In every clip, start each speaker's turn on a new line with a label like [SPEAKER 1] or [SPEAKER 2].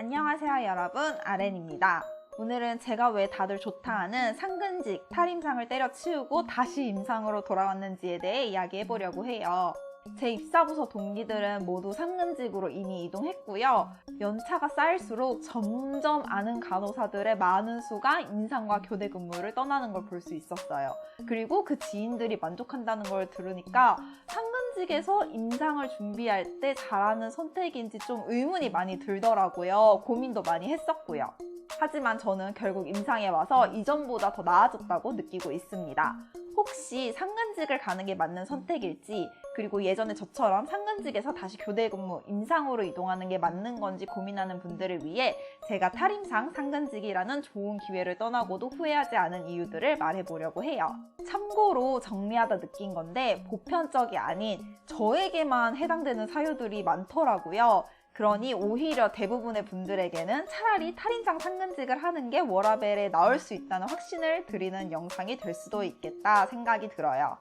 [SPEAKER 1] 안녕하세요 여러분, 아렌입니다. 오늘은 제가 왜 다들 좋다 하는 상근직, 탈임상을 때려치우고 다시 임상으로 돌아왔는지에 대해 이야기해보려고 해요. 제 입사부서 동기들은 모두 상근직으로 이미 이동했고요. 연차가 쌓일수록 점점 아는 간호사들의 많은 수가 임상과 교대 근무를 떠나는 걸 볼 수 있었어요. 그리고 그 지인들이 만족한다는 걸 들으니까 상근직에서 임상을 준비할 때 잘하는 선택인지 좀 의문이 많이 들더라고요. 고민도 많이 했었고요. 하지만 저는 결국 임상에 와서 이전보다 더 나아졌다고 느끼고 있습니다. 혹시 상근직을 가는 게 맞는 선택일지, 그리고 예전에 저처럼 상근직에서 다시 교대 근무, 임상으로 이동하는 게 맞는 건지 고민하는 분들을 위해 제가 탈임상 상근직이라는 좋은 기회를 떠나고도 후회하지 않은 이유들을 말해보려고 해요. 참고로 정리하다 느낀 건데 보편적이 아닌 저에게만 해당되는 사유들이 많더라고요. 그러니 오히려 대부분의 분들에게는 차라리 탈임상 상근직을 하는 게 워라밸에 나을 수 있다는 확신을 드리는 영상이 될 수도 있겠다 생각이 들어요.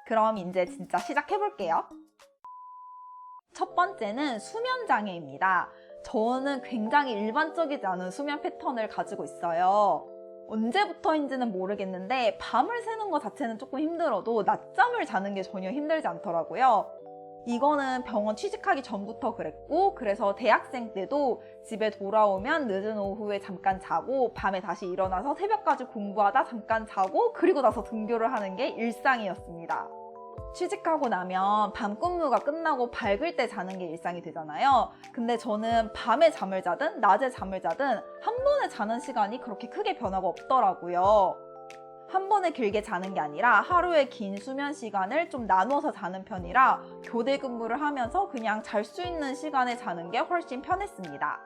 [SPEAKER 1] 그럼 이제 진짜 시작해볼게요. 첫 번째는 수면장애입니다. 저는 굉장히 일반적이지 않은 수면 패턴을 가지고 있어요. 언제부터인지는 모르겠는데 밤을 새는 것 자체는 조금 힘들어도 낮잠을 자는 게 전혀 힘들지 않더라고요. 이거는 병원 취직하기 전부터 그랬고, 그래서 대학생 때도 집에 돌아오면 늦은 오후에 잠깐 자고 밤에 다시 일어나서 새벽까지 공부하다 잠깐 자고 그리고 나서 등교를 하는 게 일상이었습니다. 취직하고 나면 밤 근무가 끝나고 밝을 때 자는 게 일상이 되잖아요. 근데 저는 밤에 잠을 자든 낮에 잠을 자든 한 번에 자는 시간이 그렇게 크게 변화가 없더라고요. 한 번에 길게 자는 게 아니라 하루에 긴 수면 시간을 좀 나눠서 자는 편이라 교대 근무를 하면서 그냥 잘 수 있는 시간에 자는 게 훨씬 편했습니다.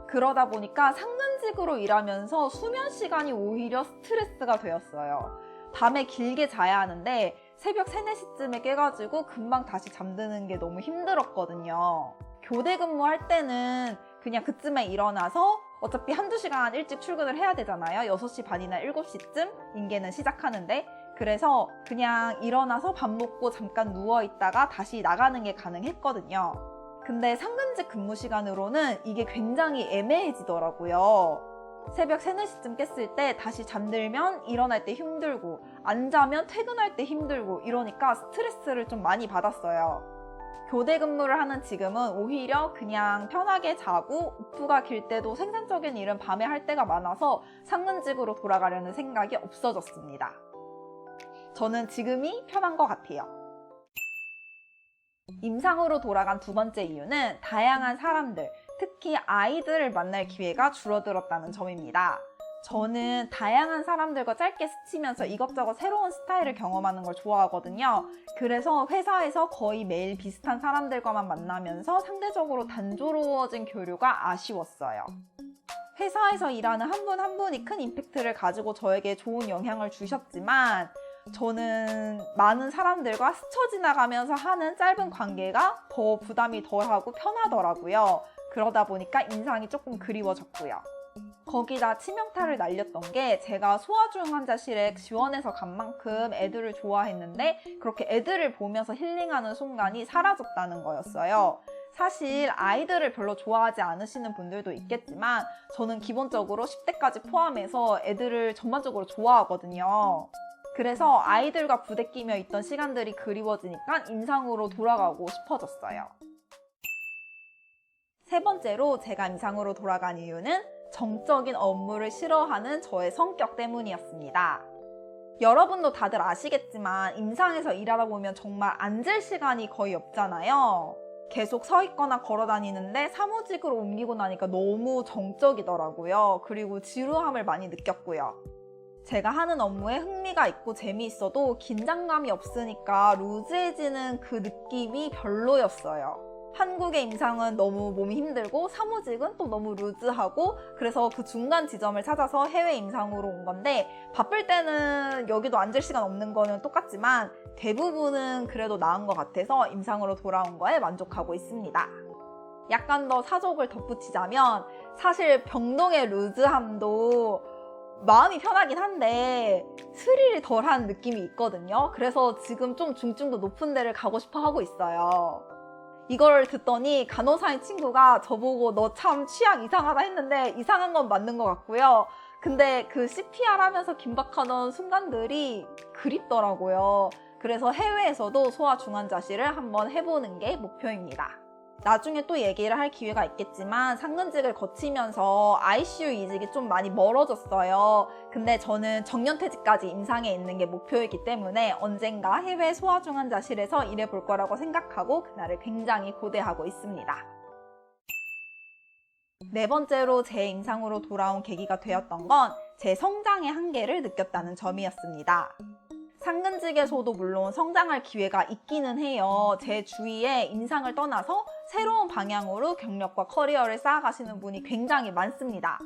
[SPEAKER 1] 그러다 보니까 상근직으로 일하면서 수면 시간이 오히려 스트레스가 되었어요. 밤에 길게 자야 하는데 새벽 3, 4시쯤에 깨가지고 금방 다시 잠드는 게 너무 힘들었거든요. 교대 근무할 때는 그냥 그쯤에 일어나서 어차피 한두 시간 일찍 출근을 해야 되잖아요. 6시 반이나 7시쯤 인계는 시작하는데, 그래서 그냥 일어나서 밥 먹고 잠깐 누워있다가 다시 나가는 게 가능했거든요. 근데 상근직 근무 시간으로는 이게 굉장히 애매해지더라고요. 새벽 3, 4시쯤 깼을 때 다시 잠들면 일어날 때 힘들고, 안 자면 퇴근할 때 힘들고, 이러니까 스트레스를 좀 많이 받았어요. 교대 근무를 하는 지금은 오히려 그냥 편하게 자고 오프가 길 때도 생산적인 일은 밤에 할 때가 많아서 상근직으로 돌아가려는 생각이 없어졌습니다. 저는 지금이 편한 것 같아요. 임상으로 돌아간 두 번째 이유는 다양한 사람들, 특히 아이들을 만날 기회가 줄어들었다는 점입니다. 저는 다양한 사람들과 짧게 스치면서 이것저것 새로운 스타일을 경험하는 걸 좋아하거든요. 그래서 회사에서 거의 매일 비슷한 사람들과만 만나면서 상대적으로 단조로워진 교류가 아쉬웠어요. 회사에서 일하는 한 분 한 분이 큰 임팩트를 가지고 저에게 좋은 영향을 주셨지만, 저는 많은 사람들과 스쳐 지나가면서 하는 짧은 관계가 더 부담이 덜하고 편하더라고요. 그러다 보니까 인상이 조금 그리워졌고요. 거기다 치명타를 날렸던 게 제가 소아중 환자실에 지원해서 간 만큼 애들을 좋아했는데 그렇게 애들을 보면서 힐링하는 순간이 사라졌다는 거였어요. 사실 아이들을 별로 좋아하지 않으시는 분들도 있겠지만 저는 기본적으로 10대까지 포함해서 애들을 전반적으로 좋아하거든요. 그래서 아이들과 부대끼며 있던 시간들이 그리워지니까 임상으로 돌아가고 싶어졌어요. 세 번째로 제가 임상으로 돌아간 이유는 정적인 업무를 싫어하는 저의 성격 때문이었습니다. 여러분도 다들 아시겠지만 임상에서 일하다 보면 정말 앉을 시간이 거의 없잖아요. 계속 서 있거나 걸어 다니는데 사무직으로 옮기고 나니까 너무 정적이더라고요. 그리고 지루함을 많이 느꼈고요. 제가 하는 업무에 흥미가 있고 재미있어도 긴장감이 없으니까 루즈해지는 그 느낌이 별로였어요. 한국의 임상은 너무 몸이 힘들고 사무직은 또 너무 루즈하고, 그래서 그 중간 지점을 찾아서 해외 임상으로 온 건데, 바쁠 때는 여기도 앉을 시간 없는 거는 똑같지만 대부분은 그래도 나은 것 같아서 임상으로 돌아온 거에 만족하고 있습니다. 약간 더 사족을 덧붙이자면 사실 병동의 루즈함도 마음이 편하긴 한데 스릴이 덜한 느낌이 있거든요. 그래서 지금 좀 중증도 높은 데를 가고 싶어 하고 있어요. 이걸 듣더니 간호사인 친구가 저보고 너 참 취향 이상하다 했는데 이상한 건 맞는 것 같고요. 근데 그 CPR 하면서 긴박하던 순간들이 그립더라고요. 그래서 해외에서도 소아중환자실을 한번 해보는 게 목표입니다. 나중에 또 얘기를 할 기회가 있겠지만 상근직을 거치면서 ICU 이직이 좀 많이 멀어졌어요. 근데 저는 정년퇴직까지 임상에 있는 게 목표이기 때문에 언젠가 해외 소아중환자실에서 일해볼 거라고 생각하고 그날을 굉장히 고대하고 있습니다. 네 번째로 제 임상으로 돌아온 계기가 되었던 건 제 성장의 한계를 느꼈다는 점이었습니다. 상근직에서도 물론 성장할 기회가 있기는 해요. 제 주위에 임상을 떠나서 새로운 방향으로 경력과 커리어를 쌓아가시는 분이 굉장히 많습니다.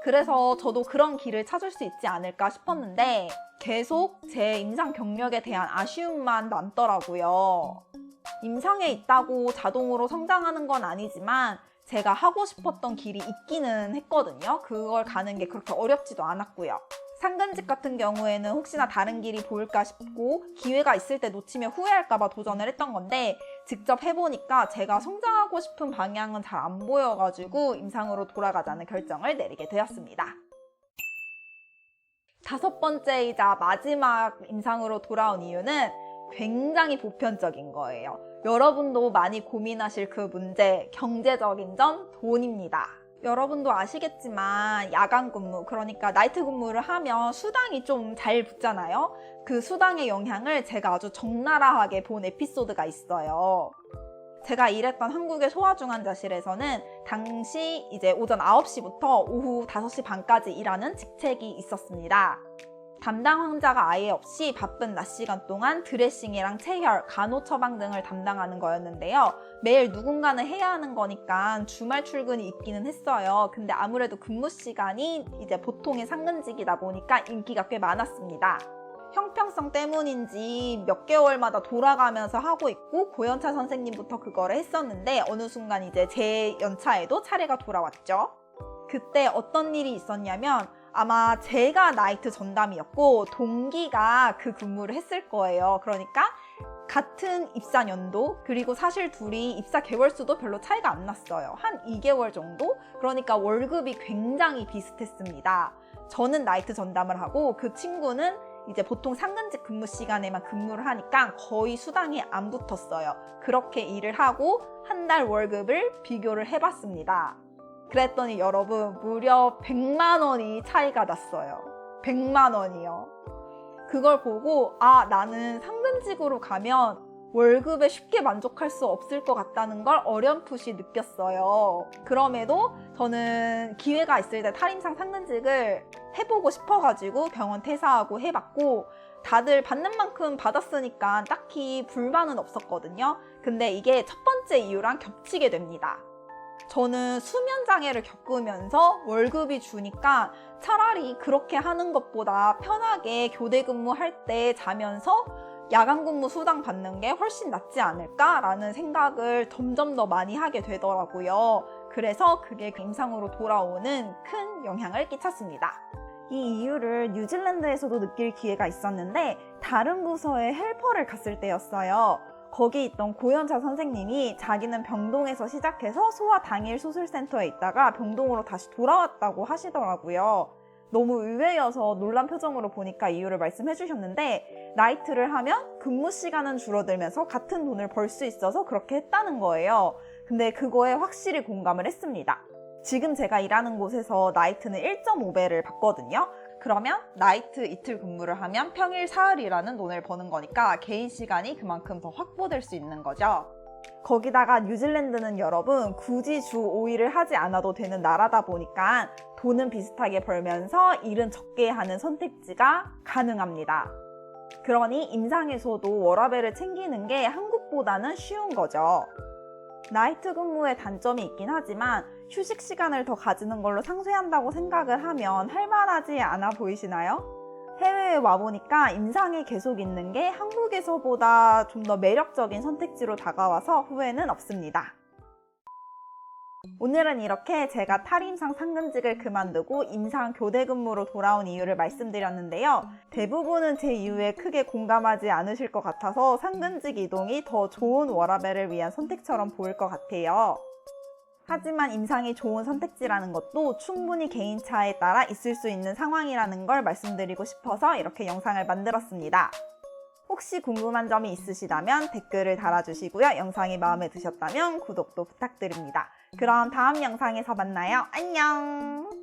[SPEAKER 1] 그래서 저도 그런 길을 찾을 수 있지 않을까 싶었는데 계속 제 임상 경력에 대한 아쉬움만 남더라고요. 임상에 있다고 자동으로 성장하는 건 아니지만 제가 하고 싶었던 길이 있기는 했거든요. 그걸 가는 게 그렇게 어렵지도 않았고요. 상근직 같은 경우에는 혹시나 다른 길이 보일까 싶고 기회가 있을 때 놓치면 후회할까봐 도전을 했던 건데 직접 해보니까 제가 성장하고 싶은 방향은 잘 안 보여가지고 임상으로 돌아가자는 결정을 내리게 되었습니다. 다섯 번째이자 마지막 임상으로 돌아온 이유는 굉장히 보편적인 거예요. 여러분도 많이 고민하실 그 문제, 경제적인 점, 돈입니다. 여러분도 아시겠지만 야간 근무, 그러니까 나이트 근무를 하면 수당이 좀 잘 붙잖아요. 그 수당의 영향을 제가 아주 적나라하게 본 에피소드가 있어요. 제가 일했던 한국의 소아중환자실에서는 당시 이제 오전 9시부터 오후 5시 반까지 일하는 직책이 있었습니다. 담당 환자가 아예 없이 바쁜 낮 시간 동안 드레싱이랑 체혈, 간호 처방 등을 담당하는 거였는데요. 매일 누군가는 해야 하는 거니까 주말 출근이 있기는 했어요. 근데 아무래도 근무 시간이 이제 보통의 상근직이다 보니까 인기가 꽤 많았습니다. 형평성 때문인지 몇 개월마다 돌아가면서 하고 있고 고연차 선생님부터 그거를 했었는데 어느 순간 이제 제 연차에도 차례가 돌아왔죠. 그때 어떤 일이 있었냐면 아마 제가 나이트 전담이었고 동기가 그 근무를 했을 거예요. 그러니까 같은 입사 연도, 그리고 사실 둘이 입사 개월 수도 별로 차이가 안 났어요. 한 2개월 정도? 그러니까 월급이 굉장히 비슷했습니다. 저는 나이트 전담을 하고 그 친구는 이제 보통 상근직 근무 시간에만 근무를 하니까 거의 수당이 안 붙었어요. 그렇게 일을 하고 한 달 월급을 비교를 해봤습니다. 그랬더니 여러분 무려 100만 원이 차이가 났어요. 100만 원이요. 그걸 보고 나는 상근직으로 가면 월급에 쉽게 만족할 수 없을 것 같다는 걸 어렴풋이 느꼈어요. 그럼에도 저는 기회가 있을 때 탈임상 상근직을 해보고 싶어가지고 병원 퇴사하고 해봤고 다들 받는 만큼 받았으니까 딱히 불만은 없었거든요. 근데 이게 첫 번째 이유랑 겹치게 됩니다. 저는 수면 장애를 겪으면서 월급이 주니까 차라리 그렇게 하는 것보다 편하게 교대 근무할 때 자면서 야간 근무 수당 받는 게 훨씬 낫지 않을까라는 생각을 점점 더 많이 하게 되더라고요. 그래서 그게 임상으로 돌아오는 큰 영향을 끼쳤습니다. 이 이유를 뉴질랜드에서도 느낄 기회가 있었는데 다른 부서의 헬퍼를 갔을 때였어요. 거기 있던 고연차 선생님이 자기는 병동에서 시작해서 소아 당일 수술센터에 있다가 병동으로 다시 돌아왔다고 하시더라고요. 너무 의외여서 놀란 표정으로 보니까 이유를 말씀해 주셨는데 나이트를 하면 근무 시간은 줄어들면서 같은 돈을 벌 수 있어서 그렇게 했다는 거예요. 근데 그거에 확실히 공감을 했습니다. 지금 제가 일하는 곳에서 나이트는 1.5배를 받거든요. 그러면 나이트 이틀 근무를 하면 평일 사흘이라는 돈을 버는 거니까 개인 시간이 그만큼 더 확보될 수 있는 거죠. 거기다가 뉴질랜드는 여러분 굳이 주 5일을 하지 않아도 되는 나라다 보니까 돈은 비슷하게 벌면서 일은 적게 하는 선택지가 가능합니다. 그러니 임상에서도 워라밸을 챙기는 게 한국보다는 쉬운 거죠. 나이트 근무의 단점이 있긴 하지만 휴식 시간을 더 가지는 걸로 상쇄한다고 생각을 하면 할만하지 않아 보이시나요? 해외에 와보니까 임상이 계속 있는 게 한국에서보다 좀 더 매력적인 선택지로 다가와서 후회는 없습니다. 오늘은 이렇게 제가 탈임상 상근직을 그만두고 임상 교대 근무로 돌아온 이유를 말씀드렸는데요. 대부분은 제 이유에 크게 공감하지 않으실 것 같아서 상근직 이동이 더 좋은 워라밸을 위한 선택처럼 보일 것 같아요. 하지만 임상이 좋은 선택지라는 것도 충분히 개인차에 따라 있을 수 있는 상황이라는 걸 말씀드리고 싶어서 이렇게 영상을 만들었습니다. 혹시 궁금한 점이 있으시다면 댓글을 달아주시고요. 영상이 마음에 드셨다면 구독도 부탁드립니다. 그럼 다음 영상에서 만나요. 안녕!